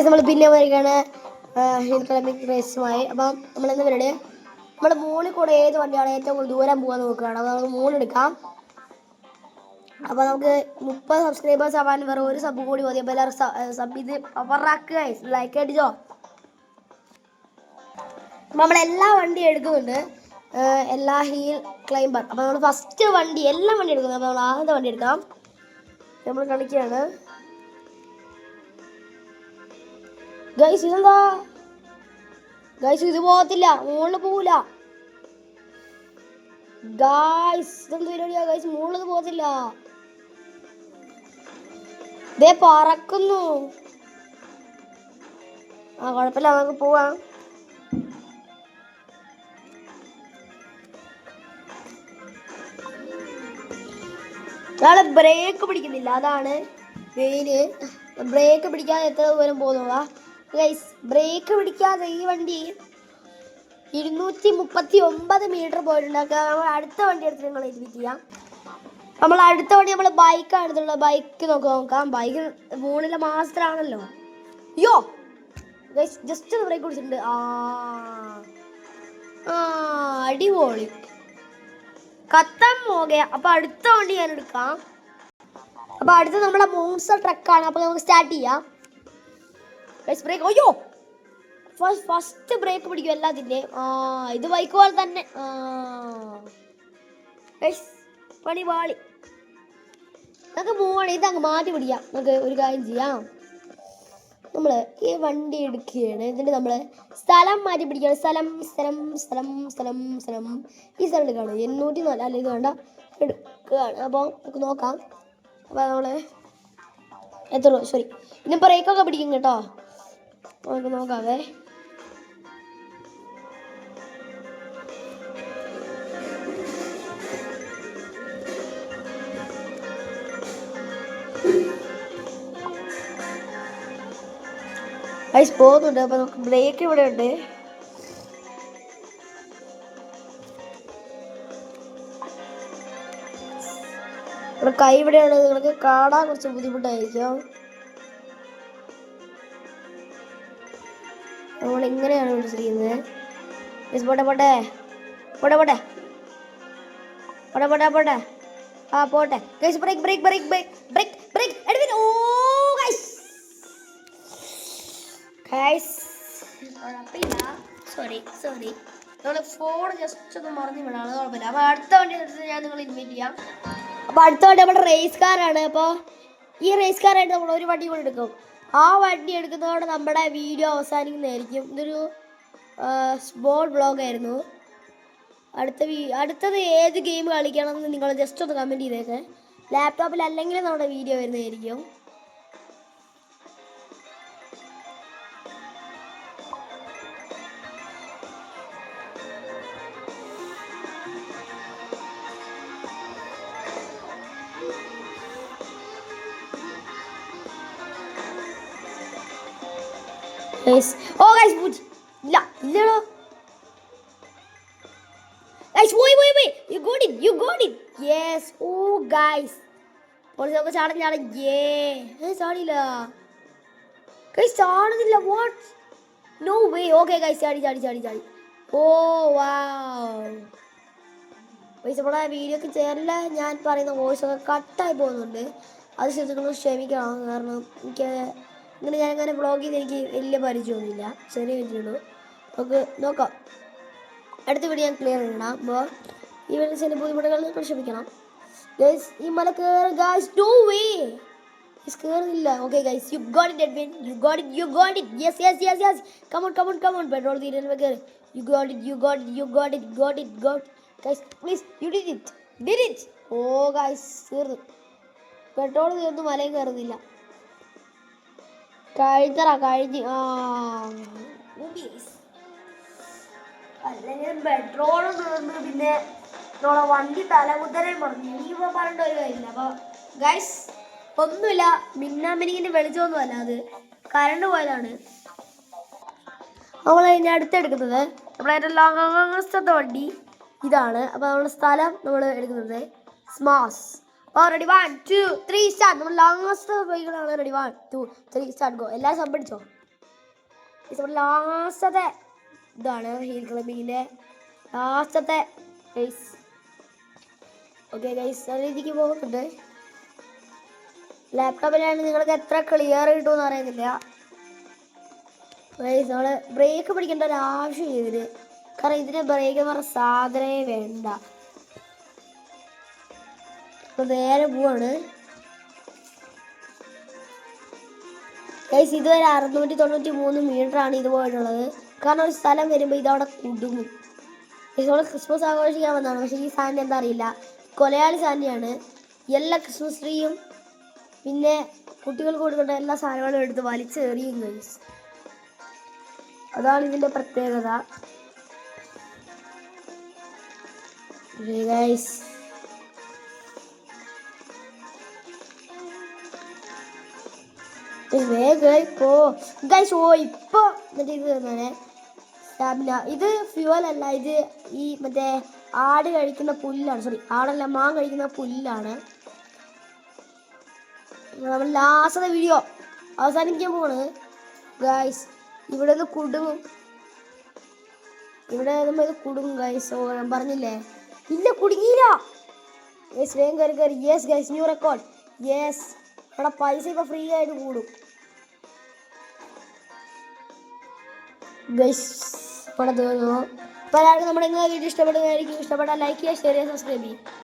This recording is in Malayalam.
നമ്മൾ പിന്നെ വരികയാണ് ഹിൽ റേസുമായി. അപ്പം നമ്മളെന്താ പറയുക, നമ്മുടെ മൂന്നിൽ കൂടെ ഏത് വണ്ടിയാണ് ഏറ്റവും കൂടുതൽ ദൂരം പോകാൻ നോക്കുകയാണ്. അപ്പോൾ നമുക്ക് 3 എടുക്കാം. അപ്പോൾ നമുക്ക് 30 സബ്സ്ക്രൈബേഴ്സ് ആവാൻ വേറെ ഒരു സബ് കൂടി മതി. അപ്പോൾ എല്ലാവരും സബ് ഇത് പവറാക്കുക, ലൈക്ക് അടിച്ചോ. നമ്മളെല്ലാ വണ്ടിയും എടുക്കുന്നുണ്ട്, എല്ലാ ഹീൽ ക്ലൈംബർ. അപ്പോൾ നമ്മൾ ഫസ്റ്റ് വണ്ടി എല്ലാ വണ്ടി എടുക്കുന്നത്. അപ്പോൾ നമ്മൾ ആദ്യത്തെ വണ്ടി എടുക്കാം. നമ്മൾ കളിക്കുകയാണ്. ഗൈസ് ഇതെന്താ ഗൈസ്, ഇത് പോകത്തില്ല, മുകളിൽ പോവില്ല ഗൈസ്. ഇതെന്ത് പരിപാടിയാ ഗൈസ്, മുകളിൽ പോകത്തില്ല. ദേ പറക്കുന്നു. കുഴപ്പമില്ല, നമുക്ക് പോവാം. ഒരാള് ബ്രേക്ക് പിടിക്കുന്നില്ല, അതാണ് മെയിന്. ബ്രേക്ക് പിടിക്കാതെ എത്ര ദൂരം പോകുന്നതാ ഗൈസ്. ബ്രേക്ക് പിടിക്കാതെ ഈ വണ്ടി 239 മീറ്റർ പോയിട്ടുണ്ടാക്കുക. നമ്മൾ അടുത്ത വണ്ടി എടുത്ത് നിങ്ങൾ എഡിറ്റ് ചെയ്യാം. നമ്മൾ അടുത്ത വണ്ടി നമ്മൾ ബൈക്കാണ് എടുത്തുള്ളത്. ബൈക്ക് നോക്കാം. ബൈക്ക് 3 മാസ്റ്റർ ആണല്ലോ. അയ്യോ ഗൈസ്, ജസ്റ്റ് ബ്രേക്ക് പിടിച്ചിട്ടുണ്ട്. അടിപൊളി, കത്തം പോകെ. അപ്പൊ അടുത്ത വണ്ടി ഞാൻ എടുക്കാം. അപ്പൊ അടുത്ത നമ്മളെ മോൺസ്റ്റർ ട്രക്കാണ്. അപ്പൊ നമുക്ക് സ്റ്റാർട്ട് ചെയ്യാം. ബ്രേക്ക്, അയ്യോ ഫസ്റ്റ് ബ്രേക്ക് പിടിക്കും എല്ലാത്തിൻ്റെയും. ഇത് ബൈക്ക് പോലെ തന്നെ. പണി പാളി. നമുക്ക് പോവാണ്. ഇതങ്ങ് മാറ്റി പിടിക്കാം. നമുക്ക് ഒരു കാര്യം ചെയ്യാം. നമ്മൾ ഈ വണ്ടി എടുക്കുകയാണ്. എന്നിട്ട് നമ്മൾ സ്ഥലം മാറ്റി പിടിക്കുകയാണ്. സ്ഥലം ഈ സ്ഥലം എടുക്കുകയാണ്. 804 അല്ല, ഇത് വേണ്ട, എടുക്കുകയാണ്. അപ്പോൾ നമുക്ക് നോക്കാം. അപ്പോൾ നമ്മൾ ഇനി ബ്രേക്കൊക്കെ പിടിക്കും കേട്ടോ. നമുക്ക് നോക്കാവേ. ഐസ് പോകുന്നുണ്ട്. അപ്പൊ നമുക്ക് ബ്രേക്ക് ഇവിടെ ഉണ്ട്. ഇവിടെ കൈ ഇവിടെയാണ്. നിങ്ങൾക്ക് കാണാൻ കുറച്ച് ബുദ്ധിമുട്ടായിരിക്കും. നമ്മൾ ഇങ്ങനെയാണ് വിളിച്ചിരിക്കുന്നത്. പോട്ടെ. പോട്ടെ ഗൈസ്. ബ്രേക്ക്. സോറി നമ്മൾ ഫോൺ ജസ്റ്റ് ഒന്ന് മറന്നു വിടാണ്. കുഴപ്പമില്ല. അപ്പോൾ അടുത്ത വണ്ടി ഞാൻ നിങ്ങൾ ഇൻവൈറ്റ് ചെയ്യാം. അപ്പോൾ അടുത്ത വണ്ടി നമ്മുടെ റേസ് കാറാണ്. അപ്പോൾ ഈ റേസ് കാറായിട്ട് നമ്മൾ ഒരു വണ്ടി കൂടെ എടുക്കും. ആ വണ്ടി എടുക്കുന്നതോടെ നമ്മുടെ വീഡിയോ അവസാനിക്കുന്നതായിരിക്കും. ഇതൊരു സ്മോൾ വ്ളോഗായിരുന്നു. അടുത്തത് ഏത് ഗെയിം കളിക്കണമെന്ന് നിങ്ങൾ ജസ്റ്റ് ഒന്ന് കമൻറ്റ് ചെയ്തേക്ക്. ലാപ്ടോപ്പിൽ അല്ലെങ്കിൽ നമ്മുടെ വീഡിയോ വരുന്നതായിരിക്കും. ഇല്ലടോ ഗൈസ്, പോയി. You got it. Yes. Oh guys, police നമുക്ക് ചാടില്ല. ചാടില്ല ഗൈസ്, ചാടുന്നില്ല. What, no way. Okay guys, ചാടി. ഓ വാവ് ഗൈസ്, നമ്മുടെ വീഡിയോക്ക് ചേരില്ല. ഞാൻ പറയുന്ന വോയിസ് ഒക്കെ കട്ടായി പോകുന്നുണ്ട്. അത് ശരിക്കും ക്ഷമിക്കണം. കാരണം ഞാനങ്ങനെ വ്ളോഗ് ചെയ്ത് എനിക്ക് വലിയ പരിചയമൊന്നുമില്ല. ചെറിയ പരിചയമുള്ളൂ. നമുക്ക് നോക്കാം. അടുത്ത വീഡിയോ ഞാൻ ക്ലിയർ ചെയ്യണം. അപ്പോൾ ഈ വീഡിയോ ചില ബുദ്ധിമുട്ടുകൾ ക്ഷമിക്കണം ഗൈസ്. ഈ മല കയറി ഗൈസ്. നോ വേ കയറുന്നില്ല. Okay guys, you got it Edwin. You got it. Yes. Come on. Petrol തീരുന്ന കയറി. You got it guys. Please, you did it. Oh guys, തീർന്നു. പെട്രോൾ തീർന്നു, മലയും കയറുന്നില്ല. കഴിഞ്ഞു. അല്ലെങ്കിൽ പെട്രോളും തീർന്നു. പിന്നെ നമ്മളെ വണ്ടി തലകുത്തനെ പറഞ്ഞു. ഇനിയിപ്പോൾ പറഞ്ഞിട്ട് ഒരു കാര്യമില്ല. അപ്പോൾ ഗൈസ് ഒന്നുമില്ല, മിന്നാമിനിങ്ങിൻ്റെ വെളിച്ചമൊന്നും അല്ല, അത് കറണ്ട് പോയതാണ്. നമ്മൾ ഇനി അടുത്തെടുക്കുന്നത് നമ്മുടെ ഏറ്റവും ലാസ്റ്റത്തെ വണ്ടി ഇതാണ്. അപ്പോൾ നമ്മുടെ സ്ഥലം നമ്മൾ എടുക്കുന്നത് സ്മാസ്. ready 1 2 3 start. നമ്മൾ ലാസ്റ്റ് ബൈക്കുകളാണ്. ready 1 2 3 start go. എല്ലാവരും സബ്ബടിച്ചോ. ലാസ്റ്റത്തെ ഇതാണ് ഹീൽ ക്ലബിങ്ങിൻ്റെ ലാസ്റ്റത്തെ ഗൈസ്. ഓക്കെ ഗൈസ്, നല്ല രീതിക്ക് പോകുന്നുണ്ട്. ലാപ്ടോപ്പിലാണ് നിങ്ങൾക്ക് എത്ര ക്ലിയർ കിട്ടുമെന്ന് അറിയുന്നില്ല ഗൈസ്. നമ്മൾ ബ്രേക്ക് പിടിക്കേണ്ട ഒരു ആവശ്യമില്ല ഇതിന്, കാരണം ഇതിന് ബ്രേക്ക് എന്ന് പറഞ്ഞ സാധനമേ വേണ്ട. അപ്പോൾ നേരെ പോവാണ് ഗൈസ്. ഇതുവരെ 693 മീറ്ററാണ് ഇത് പോയിട്ടുള്ളത്. കാരണം ഒരു സ്ഥലം വരുമ്പോൾ ഇതവിടെ കുടുങ്ങും. നമ്മൾ ക്രിസ്മസ് ആഘോഷിക്കാൻ വന്നതാണ്, പക്ഷേ ഈ സാൻഡി എന്താ അറിയില്ല, കൊലയാളി സാൻഡിയാണ്. എല്ലാ ക്രിസ്മസ് ട്രീയും പിന്നെ കുട്ടികൾക്ക് കൊടുക്കേണ്ട എല്ലാ സാധനങ്ങളും എടുത്ത് വലിച്ചെറിയും ഗൈസ്. അതാണ് ഇതിൻ്റെ പ്രത്യേകത ഗൈസ്. വേഗം ഇപ്പോ ഗൈസ്. ഇപ്പൊ എന്നിട്ട് ഇത് തന്നെ സ്റ്റാമിന. ഇത് ഫ്യൂവൽ അല്ല, ഇത് ഈ മറ്റേ ആട് കഴിക്കുന്ന പുല്ലാണ്. സോറി, ആടല്ല, മാൻ കഴിക്കുന്ന പുല്ലാണ്. നമ്മൾ ലാസ്റ്റത്തെ വീഡിയോ അവസാനിക്കാൻ പോണ് ഗൈസ്. ഇവിടെ നിന്ന് കുടുങ്ങും, ഇവിടെ നമ്മൾ ഇത് കുടുങ്ങും ഗൈസ്. ഞാൻ പറഞ്ഞില്ലേ, ഇല്ല കുടുങ്ങിയില്ല ഗൈസ്. വേഗം കയറി കയറി. Yes guys, new record. Yes, അവിടെ പൈസ ഇപ്പോൾ ഫ്രീ ആയിട്ട് കൂടും ഗൈസ്. ഇവിടെ തോന്നുന്നു. അപ്പോൾ എല്ലാവർക്കും നമ്മുടെ ഇന്നത്തെ വീഡിയോ ഇഷ്ടപ്പെടുന്നതായിരിക്കും. ഇഷ്ടപ്പെട്ടാൽ ലൈക്ക് ചെയ്യുക, ഷെയർ ചെയ്യുക, സബ്സ്ക്രൈബ് ചെയ്യുക.